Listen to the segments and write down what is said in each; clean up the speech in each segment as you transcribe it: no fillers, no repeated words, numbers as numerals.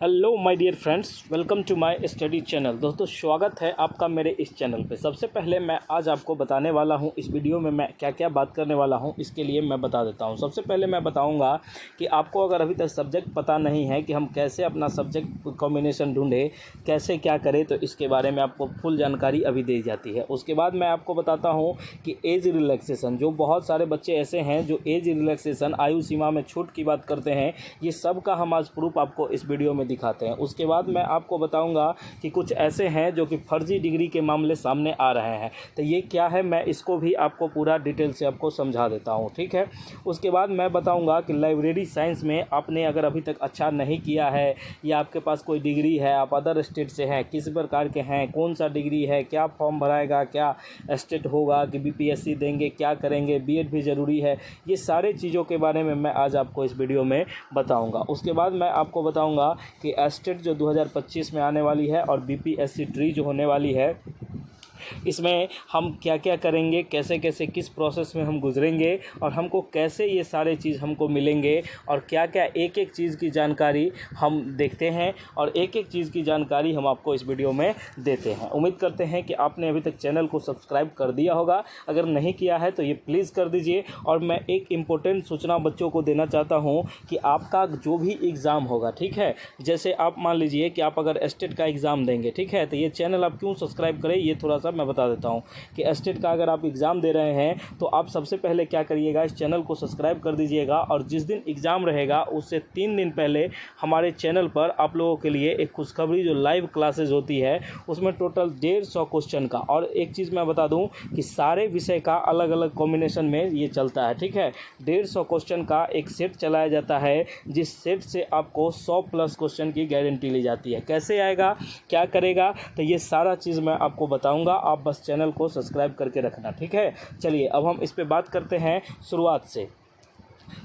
Hello my dear friends, welcome to my study channel. दोस्तों, स्वागत है आपका मेरे इस चैनल पे। सबसे पहले मैं आज आपको बताने वाला हूं इस वीडियो में मैं क्या क्या बात करने वाला हूं, इसके लिए मैं बता देता हूं। सबसे पहले मैं बताऊंगा कि आपको अगर अभी तक सब्जेक्ट पता नहीं है कि हम कैसे अपना सब्जेक्ट कॉम्बिनेशन ढूंढें, कैसे क्या करें, तो इसके बारे में आपको फुल जानकारी अभी दी जाती है। उसके बाद मैं आपको बताता हूँ कि एज रिलैक्सेशन, जो बहुत सारे बच्चे ऐसे हैं जो एज रिलैक्सेशन आयु सीमा में छूट की बात करते हैं, ये सब का हम आज प्रूफ आपको इस वीडियो में दिखाते हैं। उसके बाद मैं आपको बताऊंगा कि कुछ ऐसे हैं जो कि फर्जी डिग्री के मामले सामने आ रहे हैं, तो ये क्या है, मैं इसको भी आपको पूरा डिटेल से आपको समझा देता हूं, ठीक है। उसके बाद मैं बताऊंगा कि लाइब्रेरी साइंस में आपने अगर अभी तक अच्छा नहीं किया है या आपके पास कोई डिग्री है, आप अदर स्टेट से हैं, किस प्रकार के हैं, कौन सा डिग्री है, क्या फॉर्म भराएगा, क्या स्टेट होगा, कि बीपीएससी देंगे, क्या करेंगे, बीएड भी ज़रूरी है, ये सारे चीज़ों के बारे में मैं आज आपको इस वीडियो में बताऊंगा। उसके बाद मैं आपको बताऊंगा कि स्टेट जो 2025 में आने वाली है और बीपीएससी ट्री जो होने वाली है, इसमें हम क्या क्या करेंगे, कैसे कैसे किस प्रोसेस में हम गुजरेंगे और हमको कैसे ये सारे चीज़ हमको मिलेंगे और क्या क्या एक एक चीज़ की जानकारी हम देखते हैं और एक एक चीज़ की जानकारी हम आपको इस वीडियो में देते हैं। उम्मीद करते हैं कि आपने अभी तक चैनल को सब्सक्राइब कर दिया होगा। अगर नहीं किया है तो ये प्लीज़ कर दीजिए। और मैं एक इम्पोर्टेंट सूचना बच्चों को देना चाहता हूँ कि आपका जो भी एग्ज़ाम होगा, ठीक है, जैसे आप मान लीजिए कि आप अगर स्टेट का एग्ज़ाम देंगे, ठीक है, तो ये चैनल आप क्यों सब्सक्राइब करें, ये थोड़ा सा मैं बता देता हूं कि स्टेट का अगर आप एग्ज़ाम दे रहे हैं तो आप सबसे पहले क्या करिएगा, इस चैनल को सब्सक्राइब कर दीजिएगा और जिस दिन एग्ज़ाम रहेगा उससे 3 दिन पहले हमारे चैनल पर आप लोगों के लिए एक खुशखबरी जो लाइव क्लासेज होती है, उसमें टोटल 150 क्वेश्चन का, और एक चीज़ मैं बता दूं कि सारे विषय का अलग अलग कॉम्बिनेशन में ये चलता है, ठीक है। 150 क्वेश्चन का एक सेट चलाया जाता है, जिस सेट से आपको 100+ क्वेश्चन की गारंटी ली जाती है। कैसे आएगा, क्या करेगा, तो ये सारा चीज़ मैं आपको बताऊंगा। आप बस चैनल को सब्सक्राइब करके रखना, ठीक है। चलिए अब हम इस पे बात करते हैं शुरुआत से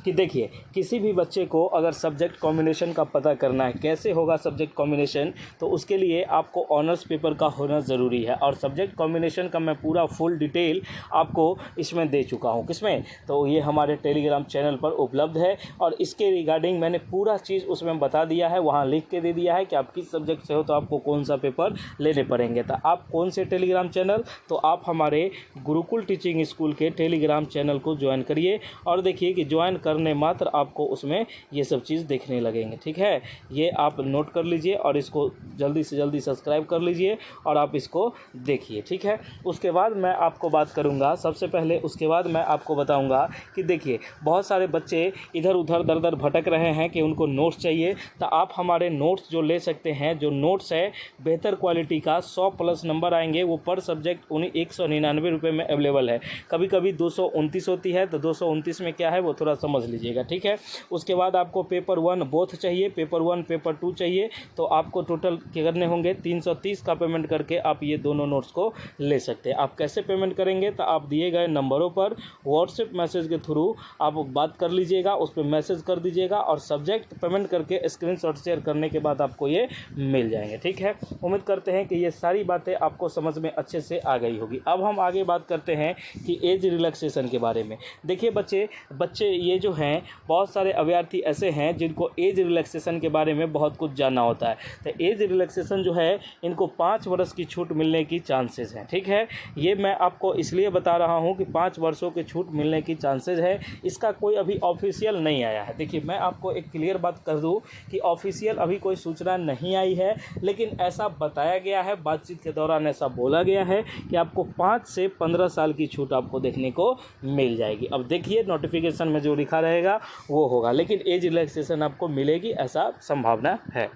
कि देखिए, किसी भी बच्चे को अगर सब्जेक्ट कॉम्बिनेशन का पता करना है, कैसे होगा सब्जेक्ट कॉम्बिनेशन, तो उसके लिए आपको ऑनर्स पेपर का होना ज़रूरी है। और सब्जेक्ट कॉम्बिनेशन का मैं पूरा फुल डिटेल आपको इसमें दे चुका हूँ। किसमें, तो ये हमारे टेलीग्राम चैनल पर उपलब्ध है और इसके रिगार्डिंग मैंने पूरा चीज़ उसमें बता दिया है, वहाँ लिख के दे दिया है कि आप किस सब्जेक्ट से हो तो आपको कौन सा पेपर लेने पड़ेंगे। तो आप कौन से टेलीग्राम चैनल, तो आप हमारे गुरुकुल टीचिंग स्कूल के टेलीग्राम चैनल को ज्वाइन करिए और देखिए कि ज्वाइन करने मात्र आपको उसमें ये सब चीज़ देखने लगेंगे, ठीक है। ये आप नोट कर लीजिए और इसको जल्दी से जल्दी सब्सक्राइब कर लीजिए और आप इसको देखिए, ठीक है। उसके बाद मैं आपको बात करूंगा, सबसे पहले उसके बाद मैं आपको बताऊंगा कि देखिए, बहुत सारे बच्चे इधर उधर दर दर भटक रहे हैं कि उनको नोट्स चाहिए, तो आप हमारे नोट्स जो ले सकते हैं। जो नोट्स है बेहतर क्वालिटी का, 100+ नंबर आएंगे, वो पर सब्जेक्ट उन्हें 199 रुपये में अवेलेबल है। कभी कभी 229 होती है, तो 229 में क्या है वो थोड़ा समझ लीजिएगा, ठीक है। उसके बाद आपको पेपर 1 बोथ चाहिए, पेपर 1 पेपर 2 चाहिए, तो आपको टोटल क्या करने होंगे, 330 का पेमेंट करके आप ये दोनों नोट्स को ले सकते हैं। आप कैसे पेमेंट करेंगे, तो आप दिए गए नंबरों पर व्हाट्सएप मैसेज के थ्रू आप बात कर लीजिएगा, उस पर मैसेज कर दीजिएगा और सब्जेक्ट पेमेंट करके स्क्रीनशॉट शेयर करने के बाद आपको ये मिल जाएंगे, ठीक है। उम्मीद करते हैं कि ये सारी बातें आपको समझ में अच्छे से आ गई होगी। अब हम आगे बात करते हैं कि एज रिलैक्सेशन के बारे में। देखिए बच्चे ये जो हैं, बहुत सारे अभ्यर्थी ऐसे हैं जिनको एज रिलैक्सेशन के बारे में बहुत कुछ जानना होता है। तो एज रिलैक्सेशन जो है, इनको 5 वर्ष की छूट मिलने की चांसेस हैं, ठीक है। ये मैं आपको इसलिए बता रहा हूँ कि 5 वर्षों की छूट मिलने की चांसेस है। इसका कोई अभी ऑफिशियल नहीं आया है। देखिए, मैं आपको एक क्लियर बात कर दूँ कि ऑफिशियल अभी कोई सूचना नहीं आई है, लेकिन ऐसा बताया गया है, बातचीत के दौरान ऐसा बोला गया है कि आपको 5 से 15 साल की छूट आपको देखने को मिल जाएगी। अब देखिए, नोटिफिकेशन में जो लिखा रहेगा वो होगा, लेकिन एज रिलैक्सेशन आपको मिलेगी, ऐसा संभावना है।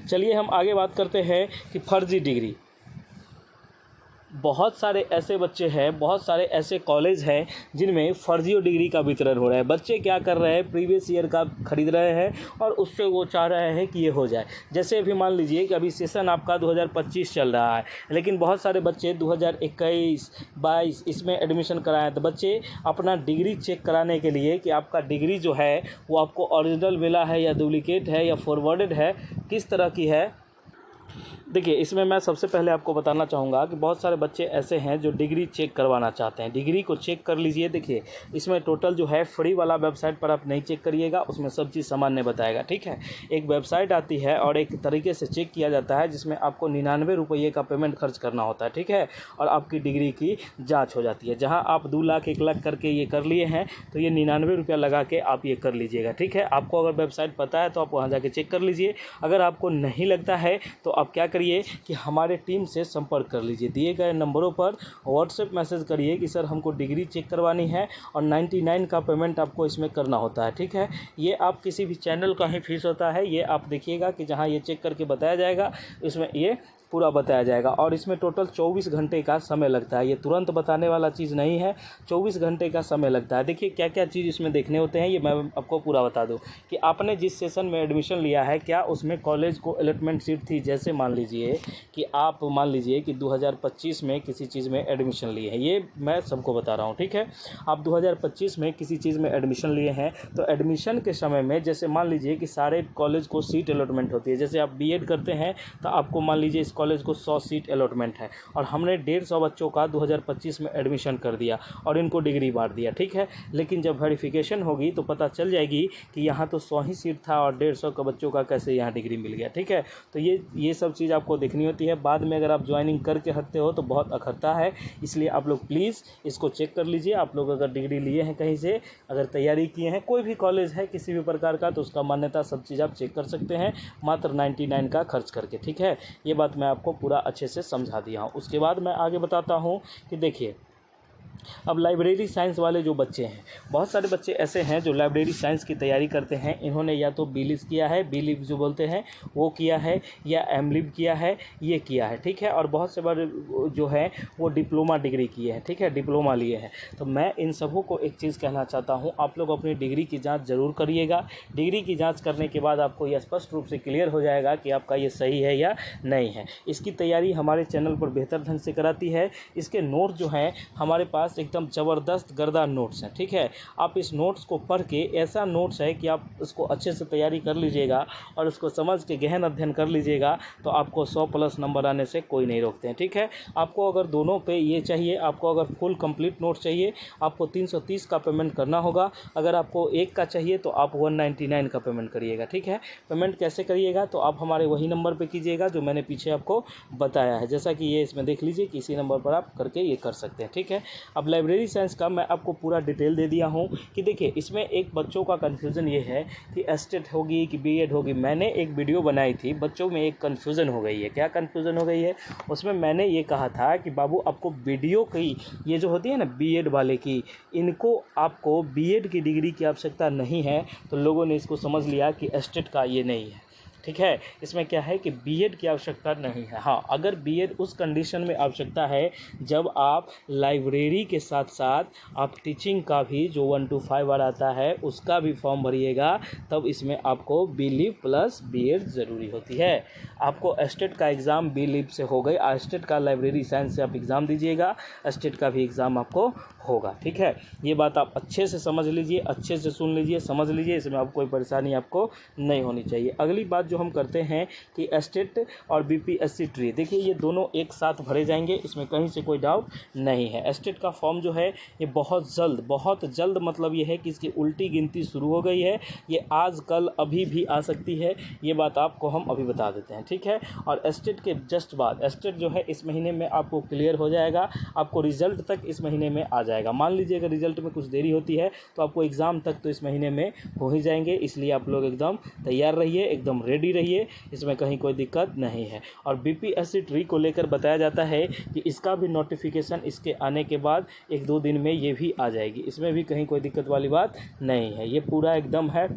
चलिए हम आगे बात करते हैं कि फर्जी डिग्री। बहुत सारे ऐसे बच्चे हैं, बहुत सारे ऐसे कॉलेज हैं जिनमें फर्जी डिग्री का वितरण हो रहा है। बच्चे क्या कर रहे हैं, प्रीवियस ईयर का खरीद रहे हैं और उससे वो चाह रहे हैं कि ये हो जाए। जैसे अभी मान लीजिए कि अभी सेशन आपका 2025 चल रहा है, लेकिन बहुत सारे बच्चे 2021-22 इसमें एडमिशन कराएं, तो बच्चे अपना डिग्री चेक कराने के लिए कि आपका डिग्री जो है वो आपको ओरिजिनल मिला है या डुप्लीकेट है या फॉरवर्डेड है, किस तरह की है, देखिए, इसमें मैं सबसे पहले आपको बताना चाहूँगा कि बहुत सारे बच्चे ऐसे हैं जो डिग्री चेक करवाना चाहते हैं। डिग्री को चेक कर लीजिए। देखिए, इसमें टोटल जो है फ्री वाला वेबसाइट पर आप नहीं चेक करिएगा, उसमें सब चीज़ सामान्य बताएगा, ठीक है। एक वेबसाइट आती है और एक तरीके से चेक किया जाता है जिसमें आपको 99 रुपये का पेमेंट खर्च करना होता है, ठीक है, और आपकी डिग्री की जाँच हो जाती है। जहाँ आप 2 लाख 1 लाख करके ये कर लिए हैं, तो ये 99 रुपया लगा के आप ये कर लीजिएगा, ठीक है। आपको अगर वेबसाइट पता है तो आप वहाँ जाके चेक कर लीजिए। अगर आपको नहीं लगता है तो आप क्या करिए कि हमारे टीम से संपर्क कर लीजिए। दिए गए नंबरों पर व्हाट्सएप मैसेज करिए कि सर हमको डिग्री चेक करवानी है और 99 का पेमेंट आपको इसमें करना होता है, ठीक है। ये आप किसी भी चैनल का ही फीस होता है, ये आप देखिएगा कि जहाँ ये चेक करके बताया जाएगा उसमें ये पूरा बताया जाएगा। और इसमें टोटल 24 घंटे का समय लगता है, ये तुरंत बताने वाला चीज़ नहीं है, 24 घंटे का समय लगता है। देखिए क्या क्या चीज़ इसमें देखने होते हैं, ये मैं आपको पूरा बता दूं कि आपने जिस सेशन में एडमिशन लिया है क्या उसमें कॉलेज को अलॉटमेंट सीट थी। जैसे मान लीजिए कि आप मान लीजिए कि 2025 में किसी चीज़ में एडमिशन लिए हैं, ये मैं सबको बता रहा हूँ, ठीक है। आप 2025 में किसी चीज़ में एडमिशन लिए हैं तो एडमिशन के समय में जैसे मान लीजिए कि सारे कॉलेज को सीट अलॉटमेंट होती है। जैसे आप बीएड करते हैं तो आपको मान लीजिए इस कॉलेज को 100 सीट अलॉटमेंट है और हमने 150 बच्चों का 2025 में एडमिशन कर दिया और इनको डिग्री बांट दिया, ठीक है। लेकिन जब वेरिफिकेशन होगी तो पता चल जाएगी कि यहाँ तो 100 ही सीट था और 150 का बच्चों का कैसे यहाँ डिग्री मिल गया, ठीक है। तो ये सब चीज़ आपको देखनी होती है। बाद में अगर आप ज्वाइनिंग करके हटते हो तो बहुत अखरता है, इसलिए आप लोग प्लीज़ इसको चेक कर लीजिए। आप लोग अगर डिग्री लिए हैं कहीं से, अगर तैयारी किए हैं, कोई भी कॉलेज है किसी भी प्रकार का, तो उसका मान्यता सब चीज़ आप चेक कर सकते हैं मात्र 99 का खर्च करके, ठीक है। ये बात मैं आपको पूरा अच्छे से समझा दिया हूँ। उसके बाद मैं आगे बताता हूँ कि देखिए अब लाइब्रेरी साइंस वाले जो बच्चे हैं, बहुत सारे बच्चे ऐसे हैं जो लाइब्रेरी साइंस की तैयारी करते हैं। इन्होंने या तो बीलिव किया है, बीलिव जो बोलते हैं वो किया है, या एमलिव किया है, ये किया है, ठीक है। और बहुत से बड़े जो है वो डिप्लोमा डिग्री किए हैं, ठीक है, डिप्लोमा लिए हैं। तो मैं इन सबों को एक चीज़ कहना चाहता हूँ, आप लोग अपनी डिग्री की जाँच ज़रूर करिएगा। डिग्री की जाँच करने के बाद आपको यह स्पष्ट रूप से क्लियर हो जाएगा कि आपका ये सही है या नहीं है। इसकी तैयारी हमारे चैनल पर बेहतर ढंग से कराती है। इसके नोट जो हैं हमारे पास एकदम ज़बरदस्त गर्दा नोट्स हैं, ठीक है। आप इस नोट्स को पढ़ के, ऐसा नोट्स है कि आप उसको अच्छे से तैयारी कर लीजिएगा और उसको समझ के गहन अध्ययन कर लीजिएगा तो आपको 100+ नंबर आने से कोई नहीं रोकते हैं, ठीक है। आपको अगर दोनों पे ये चाहिए, आपको अगर फुल कंप्लीट नोट चाहिए आपको 330 का पेमेंट करना होगा। अगर आपको एक का चाहिए तो आप 199 का पेमेंट करिएगा, ठीक है। पेमेंट कैसे करिएगा तो आप हमारे वही नंबर पर कीजिएगा जो मैंने पीछे आपको बताया है। जैसा कि ये इसमें देख लीजिए कि इसी नंबर पर आप करके ये कर सकते हैं, ठीक है। अब लाइब्रेरी साइंस का मैं आपको पूरा डिटेल दे दिया हूँ कि देखिए इसमें एक बच्चों का कन्फ्यूज़न ये है कि एस्टेट होगी कि बीएड होगी। मैंने एक वीडियो बनाई थी, बच्चों में एक कन्फ्यूज़न हो गई है। क्या कन्फ्यूज़न हो गई है उसमें मैंने ये कहा था कि बाबू आपको वीडियो की ये जो होती है ना बीएड वाले की, इनको आपको बीएड की डिग्री की आवश्यकता नहीं है। तो लोगों ने इसको समझ लिया कि एस्टेट का ये नहीं है, ठीक है। इसमें क्या है कि बीएड की आवश्यकता नहीं है। हाँ, अगर बीएड उस कंडीशन में आवश्यकता है जब आप लाइब्रेरी के साथ साथ आप टीचिंग का भी जो 1 to 5 वाला आता है उसका भी फॉर्म भरिएगा, तब इसमें आपको बीलिव प्लस बीएड ज़रूरी होती है। आपको एस्टेट का एग्ज़ाम बीलिव से हो गई, एस्टेट का लाइब्रेरी साइंस से आप एग्ज़ाम दीजिएगा, एस्टेट का भी एग्ज़ाम आपको होगा, ठीक है। ये बात आप अच्छे से समझ लीजिए, अच्छे से सुन लीजिए, समझ लीजिए, इसमें आपको कोई परेशानी आपको नहीं होनी चाहिए। अगली बात जो हम करते हैं कि एस्टेट और बीपीएससी ट्री, देखिए ये दोनों एक साथ भरे जाएंगे, इसमें कहीं से कोई डाउट नहीं है। एस्टेट का फॉर्म जो है ये बहुत जल्द मतलब ये है कि इसकी उल्टी गिनती शुरू हो गई है, ये आज कल अभी भी आ सकती है, ये बात आपको हम अभी बता देते हैं, ठीक है। और एस्टेट के जस्ट बाद एस्टेट जो है इस महीने में आपको क्लियर हो जाएगा, आपको रिजल्ट तक इस महीने में आ जाएगा। मान लीजिए अगर रिजल्ट में कुछ देरी होती है तो आपको एग्ज़ाम तक तो इस महीने में हो ही जाएंगे, इसलिए आप लोग एकदम तैयार रहिए, एकदम रेडी रहिए, इसमें कहीं कोई दिक्कत नहीं है। और बीपीएससी ट्री को लेकर बताया जाता है कि इसका भी नोटिफिकेशन इसके आने के बाद 1-2 दिन में ये भी आ जाएगी, इसमें भी कहीं कोई दिक्कत वाली बात नहीं है। ये पूरा एकदम है,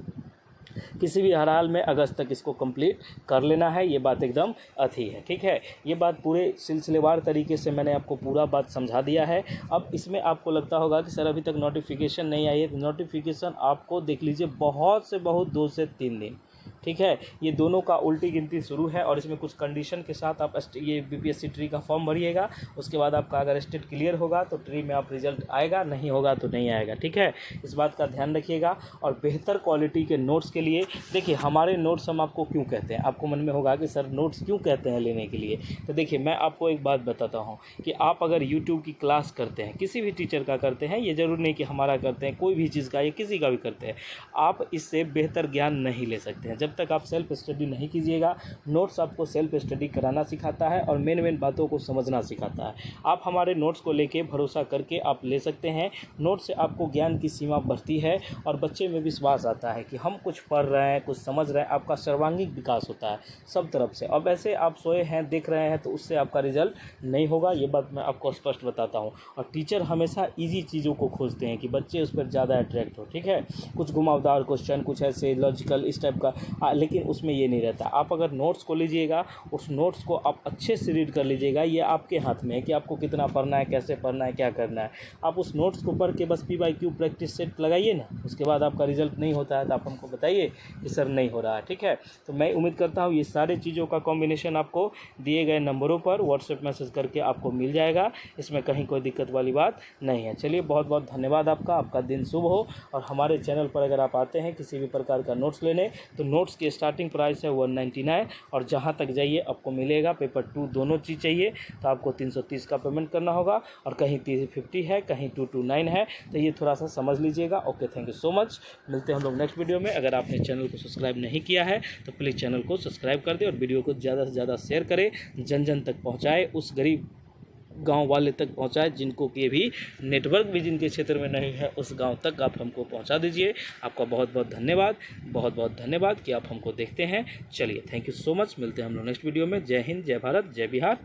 किसी भी हाल में अगस्त तक इसको कंप्लीट कर लेना है, ये बात एकदम अथी है, ठीक है। ये बात पूरे सिलसिलेवार तरीके से मैंने आपको पूरा बात समझा दिया है। अब इसमें आपको लगता होगा कि सर अभी तक नोटिफिकेशन नहीं आई है, तो नोटिफिकेशन आपको देख लीजिए बहुत से बहुत 2 से 3 दिन ठीक है। ये दोनों का उल्टी गिनती शुरू है और इसमें कुछ कंडीशन के साथ आप ये बीपीएससी ट्री का फॉर्म भरिएगा। उसके बाद आपका अगर स्टेट क्लियर होगा तो ट्री में आप रिजल्ट आएगा, नहीं होगा तो नहीं आएगा, ठीक है। इस बात का ध्यान रखिएगा। और बेहतर क्वालिटी के नोट्स के लिए देखिए, हमारे नोट्स हम आपको क्यों कहते हैं, आपको मन में होगा कि सर नोट्स क्यों कहते हैं लेने के लिए। तो देखिए, मैं आपको एक बात बताता हूँ कि आप अगर यूट्यूब की क्लास करते हैं, किसी भी टीचर का करते हैं, ये ज़रूर नहीं कि हमारा करते हैं, कोई भी चीज़ का या किसी का भी करते हैं, आप इससे बेहतर ज्ञान नहीं ले सकते हैं जब तक आप सेल्फ स्टडी नहीं कीजिएगा। नोट्स आपको सेल्फ स्टडी कराना सिखाता है और मेन बातों को समझना सिखाता है। आप हमारे नोट्स को लेके भरोसा करके आप ले सकते हैं। नोट्स से आपको ज्ञान की सीमा बढ़ती है और बच्चे में विश्वास आता है कि हम कुछ पढ़ रहे हैं, कुछ समझ रहे हैं। आपका सर्वांगीण विकास होता है सब तरफ से। अब ऐसे आप सोए हैं, देख रहे हैं, तो उससे आपका रिजल्ट नहीं होगा, ये बात मैं आपको स्पष्ट बताता हूँ। और टीचर हमेशा ईजी चीज़ों को खोजते हैं कि बच्चे उस पर ज़्यादा अट्रैक्ट हो, ठीक है। कुछ घुमावदार क्वेश्चन, कुछ ऐसे लॉजिकल इस टाइप का, लेकिन उसमें ये नहीं रहता। आप अगर नोट्स को लीजिएगा, उस नोट्स को आप अच्छे से रीड कर लीजिएगा। ये आपके हाथ में है कि आपको कितना पढ़ना है, कैसे पढ़ना है, क्या करना है। आप उस नोट्स को पढ़ के बस PYQ प्रैक्टिस सेट लगाइए ना, उसके बाद आपका रिजल्ट नहीं होता है तो आप हमको बताइए कि सर नहीं हो रहा है, ठीक है। तो मैं उम्मीद करता हूँ ये सारी चीज़ों का कॉम्बिनेशन आपको दिए गए नंबरों पर व्हाट्सएप मैसेज करके आपको मिल जाएगा। इसमें कहीं कोई दिक्कत वाली बात नहीं है। चलिए, बहुत बहुत धन्यवाद आपका दिन शुभ हो। और हमारे चैनल पर अगर आप आते हैं किसी भी प्रकार का नोट्स लेने, तो नोट्स की स्टार्टिंग प्राइस है 199 और जहाँ तक जाइए आपको मिलेगा। पेपर 2 दोनों चीज़ चाहिए तो आपको 330 का पेमेंट करना होगा और कहीं 350 है, कहीं 229 है। तो ये थोड़ा सा समझ लीजिएगा। Okay, thank you so much. मिलते हैं हम लोग नेक्स्ट वीडियो में। अगर आपने चैनल को सब्सक्राइब नहीं किया है तो प्लीज़ चैनल को सब्सक्राइब कर दें और वीडियो को ज़्यादा से ज़्यादा शेयर करें, जन जन तक पहुँचाए, उस गरीब गांव वाले तक पहुंचाए जिनको कि भी नेटवर्क भी जिनके क्षेत्र में नहीं है, उस गांव तक आप हमको पहुंचा दीजिए। आपका बहुत बहुत धन्यवाद, बहुत बहुत धन्यवाद कि आप हमको देखते हैं। चलिए, थैंक यू सो मच। मिलते हैं हम लोग नेक्स्ट वीडियो में। जय हिंद, जय भारत, जय बिहार।